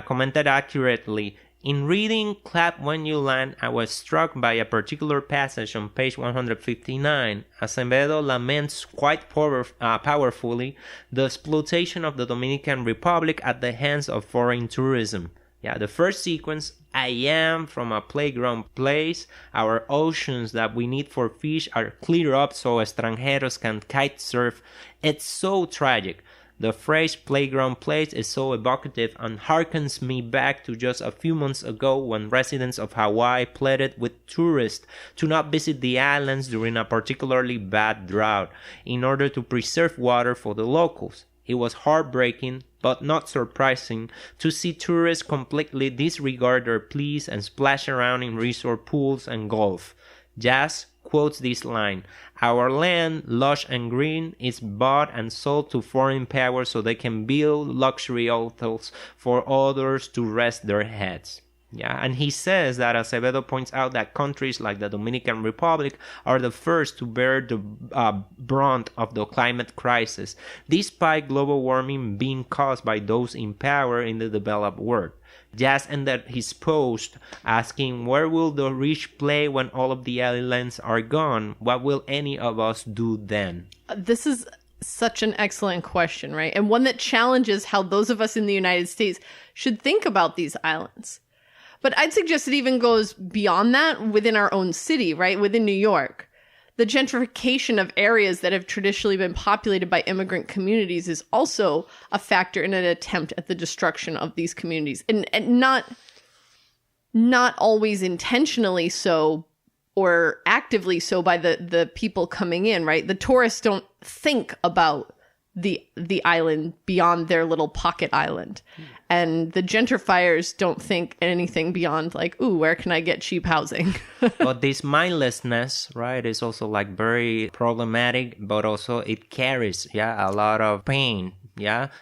[SPEAKER 1] commented accurately, "In reading Clap When You Land, I was struck by a particular passage on page 159. Acevedo laments quite powerfully the exploitation of the Dominican Republic at the hands of foreign tourism. Yeah, the first sequence, I am from a playground place. Our oceans that we need for fish are cleared up so extranjeros can kite surf. It's so tragic. The phrase playground place is so evocative and harkens me back to just a few months ago when residents of Hawaii pleaded with tourists to not visit the islands during a particularly bad drought in order to preserve water for the locals. It was heartbreaking, but not surprising, to see tourists completely disregard their pleas and splash around in resort pools and golf." Jazz quotes this line, "Our land, lush and green, is bought and sold to foreign powers so they can build luxury hotels for others to rest their heads." Yeah, and he says that Acevedo points out that countries like the Dominican Republic are the first to bear the brunt of the climate crisis, despite global warming being caused by those in power in the developed world. Jazz ended his post asking, "Where will the rich play when all of the islands are gone? What will any of us do then?"
[SPEAKER 2] This is such an excellent question, right? And one that challenges how those of us in the United States should think about these islands. But I'd suggest it even goes beyond that within our own city, right? Within New York. The gentrification of areas that have traditionally been populated by immigrant communities is also a factor in an attempt at the destruction of these communities. And not always intentionally so or actively so by the people coming in, right? The tourists don't think about the island beyond their little pocket island. And the gentrifiers don't think anything beyond ooh, where can I get cheap housing?
[SPEAKER 1] But this mindlessness, right, is also very problematic, but also it carries, a lot of pain,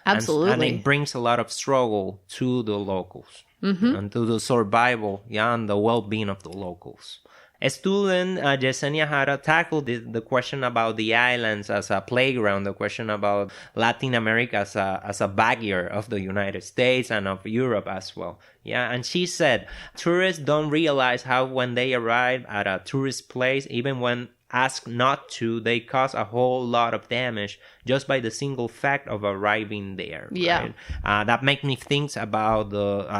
[SPEAKER 2] Absolutely.
[SPEAKER 1] And it brings a lot of struggle to the locals. and to the survival, and the well-being of the locals. A student, Yesenia Jara, tackled the question about the islands as a playground, the question about Latin America as a backyard of the United States and of Europe as well. Yeah, and she said, tourists don't realize how when they arrive at a tourist place, even when asked not to, they cause a whole lot of damage just by the single fact of arriving there.
[SPEAKER 2] Yeah.
[SPEAKER 1] Right? That makes me think about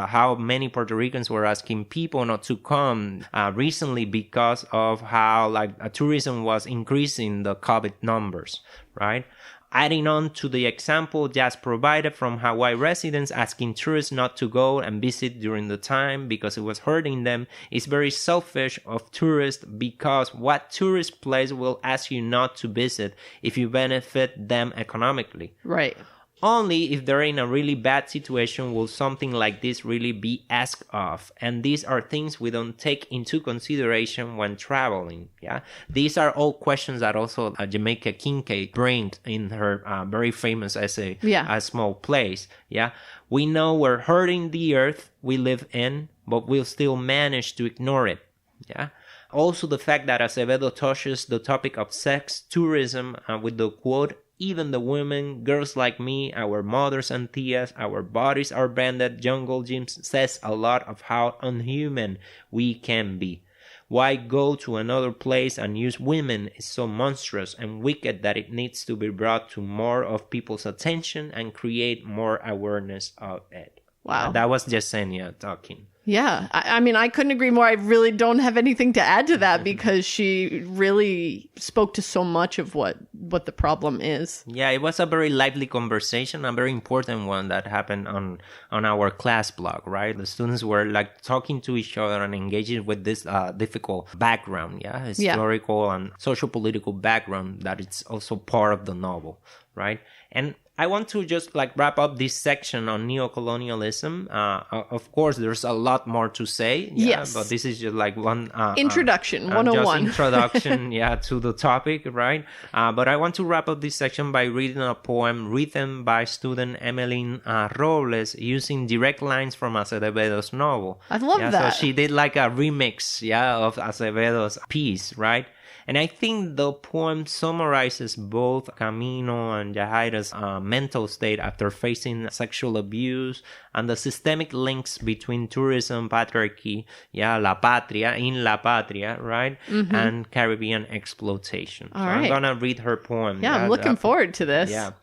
[SPEAKER 1] how many Puerto Ricans were asking people not to come recently because of how tourism was increasing the COVID numbers, right? Adding on to the example just provided from Hawaii residents asking tourists not to go and visit during the time because it was hurting them is very selfish of tourists, because what tourist place will ask you not to visit if you benefit them economically?
[SPEAKER 2] Right.
[SPEAKER 1] Only if they're in a really bad situation will something like this really be asked of. And these are things we don't take into consideration when traveling. Yeah, these are all questions that also Jamaica Kincaid brings in her very famous essay, A Small Place. Yeah, we know we're hurting the earth we live in, but we'll still manage to ignore it. Yeah. Also, the fact that Acevedo touches the topic of sex tourism with the quote, "Even the women, girls like me, our mothers and tias, our bodies are branded jungle gyms," says a lot of how unhuman we can be. Why go to another place and use women is so monstrous and wicked that it needs to be brought to more of people's attention and create more awareness of it.
[SPEAKER 2] Wow.
[SPEAKER 1] That was Yesenia talking.
[SPEAKER 2] Yeah. I mean, I couldn't agree more. I really don't have anything to add to that because she really spoke to so much of what the problem is.
[SPEAKER 1] Yeah, it was a very lively conversation, a very important one that happened on our class blog, right? The students were talking to each other and engaging with this difficult background, historical and social-political background that it's also part of the novel, right? And I want to just wrap up this section on neo-colonialism. Of course, there's a lot more to say.
[SPEAKER 2] Yes.
[SPEAKER 1] But this is just one...
[SPEAKER 2] Introduction, 101.
[SPEAKER 1] Just introduction, to the topic, right? But I want to wrap up this section by reading a poem written by student Emeline Robles using direct lines from Acevedo's novel.
[SPEAKER 2] I love that.
[SPEAKER 1] So she did a remix, of Acevedo's piece, right? And I think the poem summarizes both Camino and Yajaira's mental state after facing sexual abuse and the systemic links between tourism, patriarchy, La Patria, in La Patria, right? Mm-hmm. And Caribbean exploitation.
[SPEAKER 2] All right.
[SPEAKER 1] I'm going to read her poem.
[SPEAKER 2] Yeah, I'm looking forward to this.
[SPEAKER 1] Yeah.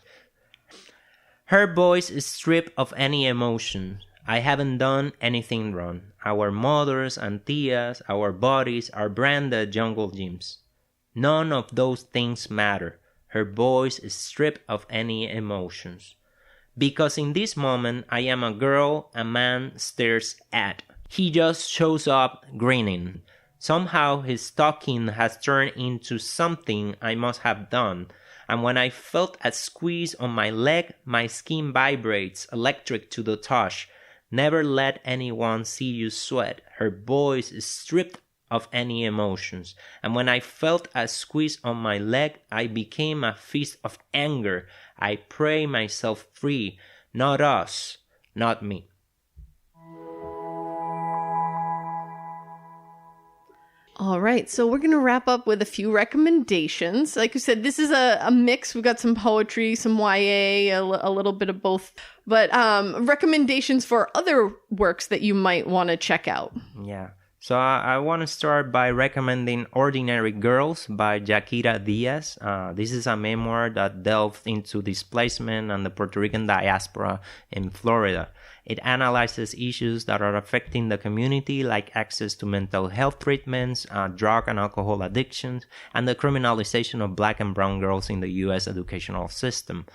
[SPEAKER 1] Her voice is stripped of any emotion. I haven't done anything wrong. Our mothers and tias, our bodies are branded jungle gyms. None of those things matter. Her voice is stripped of any emotions. Because in this moment, I am a girl a man stares at. He just shows up grinning. Somehow his talking has turned into something I must have done. And when I felt a squeeze on my leg, my skin vibrates, electric to the touch. Never let anyone see you sweat. Her voice is stripped of any emotions. And when I felt a squeeze on my leg, I became a fist of anger. I pray myself free. Not us, not me.
[SPEAKER 2] All right, so we're going to wrap up with a few recommendations. Like you said, this is a mix. We've got some poetry, some YA, a little bit of both. But recommendations for other works that you might want to check out.
[SPEAKER 1] Yeah. So I want to start by recommending Ordinary Girls by Yakira Diaz. This is a memoir that delved into displacement and the Puerto Rican diaspora in Florida. It analyzes issues that are affecting the community, like access to mental health treatments, drug and alcohol addictions, and the criminalization of Black and brown girls in the U.S. educational system.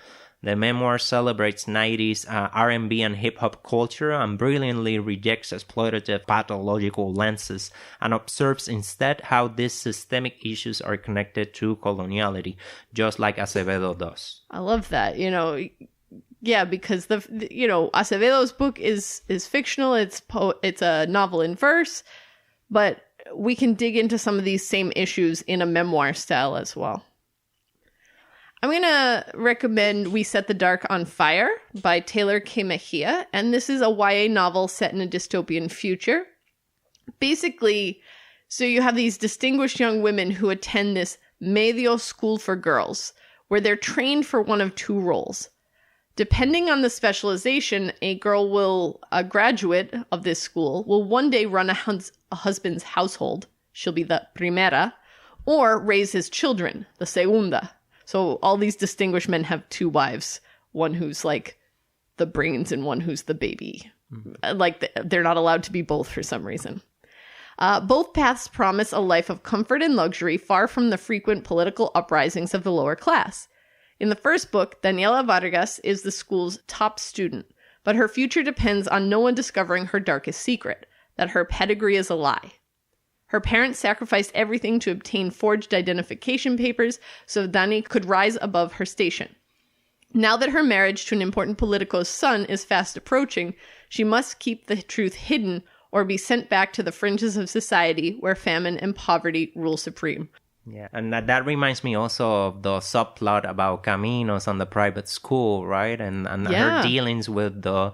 [SPEAKER 1] The memoir celebrates 90s R&B and hip-hop culture and brilliantly rejects exploitative pathological lenses and observes instead how these systemic issues are connected to coloniality, just like Acevedo does.
[SPEAKER 2] I love that. Yeah, because Acevedo's book is fictional. It's a novel in verse, but we can dig into some of these same issues in a memoir style as well. I'm going to recommend We Set the Dark on Fire by Taylor K. Mejia. And this is a YA novel set in a dystopian future. Basically, so you have these distinguished young women who attend this medio school for girls, where they're trained for one of two roles. Depending on the specialization, a graduate of this school, will one day run a husband's household. She'll be the primera, or raise his children, the segunda. So all these distinguished men have two wives, one who's like the brains and one who's the baby. Like they're not allowed to be both for some reason. Both paths promise a life of comfort and luxury far from the frequent political uprisings of the lower class. In the first book, Daniela Vargas is the school's top student, but her future depends on no one discovering her darkest secret, that her pedigree is a lie. Her parents sacrificed everything to obtain forged identification papers so Dani could rise above her station. Now that her marriage to an important politico's son is fast approaching, she must keep the truth hidden or be sent back to the fringes of society where famine and poverty rule supreme.
[SPEAKER 1] Yeah, and that reminds me also of the subplot about Caminos and the private school, right? And her dealings with the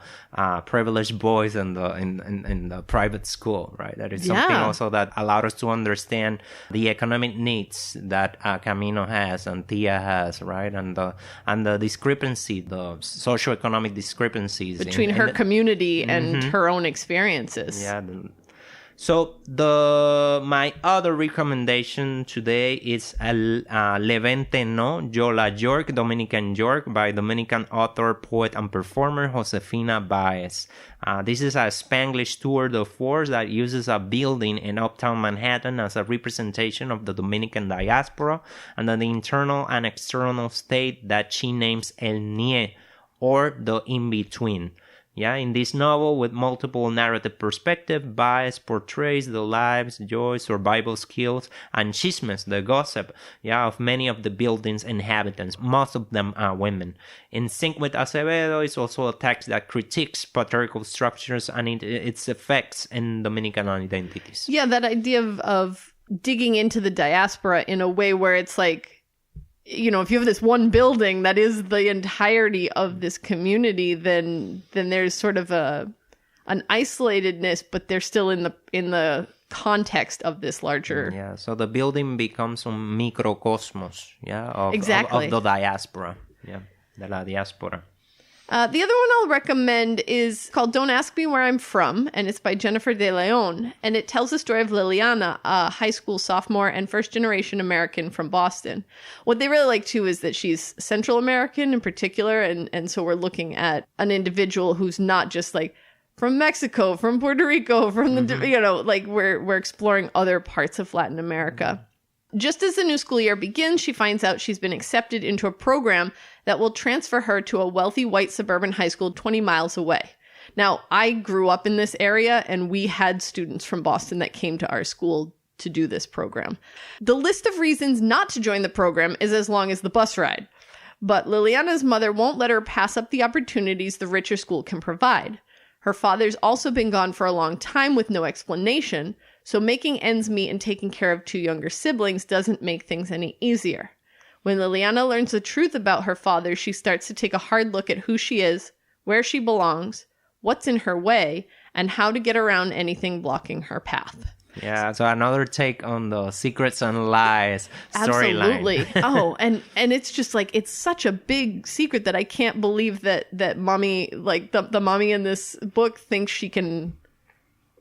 [SPEAKER 1] privileged boys in the private school, right? That is something also that allowed us to understand the economic needs that Camino has and Tia has, right? And the discrepancy, the socioeconomic discrepancies
[SPEAKER 2] between her community and her own experiences.
[SPEAKER 1] Yeah. So my other recommendation today is Levente No, Yo La York, Dominican York, by Dominican author, poet, and performer Josefina Baez. This is a Spanglish tour de force that uses a building in uptown Manhattan as a representation of the Dominican diaspora and the internal and external state that she names El Nie, or the in-between. Yeah, in this novel, with multiple narrative perspectives, Baez portrays the lives, joys, survival skills, and chismes, the gossip, of many of the building's inhabitants, most of them are women. In sync with Acevedo is also a text that critiques patriarchal structures and its effects in Dominican identities.
[SPEAKER 2] Yeah, that idea of digging into the diaspora in a way where it's like, you know, if you have this one building that is the entirety of this community, then there's sort of an isolatedness, but they're still in the context of this larger.
[SPEAKER 1] Yeah, so the building becomes a microcosmos, of the diaspora, de la diaspora.
[SPEAKER 2] The other one I'll recommend is called Don't Ask Me Where I'm From, and it's by Jennifer De Leon, and it tells the story of Liliana, a high school sophomore and first-generation American from Boston. What they really like, too, is that she's Central American in particular, and so we're looking at an individual who's not just, like, from Mexico, from Puerto Rico, from the, like, we're exploring other parts of Latin America. Just as the new school year begins, she finds out she's been accepted into a program that will transfer her to a wealthy white suburban high school 20 miles away. Now, I grew up in this area, and we had students from Boston that came to our school to do this program. The list of reasons not to join the program is as long as the bus ride. But Liliana's mother won't let her pass up the opportunities the richer school can provide. Her father's also been gone for a long time with no explanation, so making ends meet and taking care of two younger siblings doesn't make things any easier. When Liliana learns the truth about her father, she starts to take a hard look at who she is, where she belongs, what's in her way, and how to get around anything blocking her path.
[SPEAKER 1] Yeah, so another take on the secrets and lies storyline.
[SPEAKER 2] Absolutely. Oh, and it's just like, it's such a big secret that I can't believe that mommy, like the mommy in this book thinks she can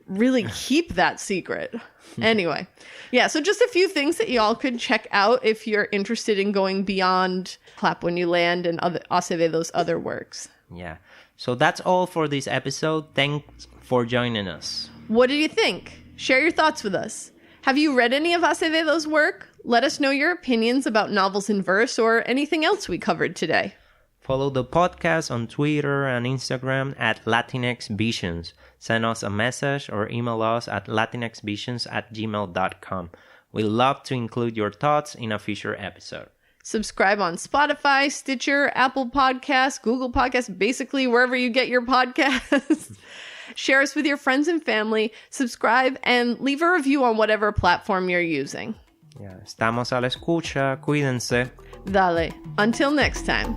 [SPEAKER 2] really keep that secret. Anyway, yeah, so just a few things that y'all could check out if you're interested in going beyond Clap When You Land and Acevedo's other works.
[SPEAKER 1] Yeah, so that's all for this episode. Thanks for joining us.
[SPEAKER 2] What did you think? Share your thoughts with us. Have you read any of Acevedo's work? Let us know your opinions about novels in verse or anything else we covered today.
[SPEAKER 1] Follow the podcast on Twitter and Instagram at LatinxVisions. Send us a message or email us at latinxvisions@gmail.com. We love to include your thoughts in a future episode.
[SPEAKER 2] Subscribe on Spotify, Stitcher, Apple Podcasts, Google Podcasts, basically wherever you get your podcasts. Share us with your friends and family, subscribe, and leave a review on whatever platform you're using.
[SPEAKER 1] Yeah. Estamos a la escucha. Cuídense.
[SPEAKER 2] Dale. Until next time.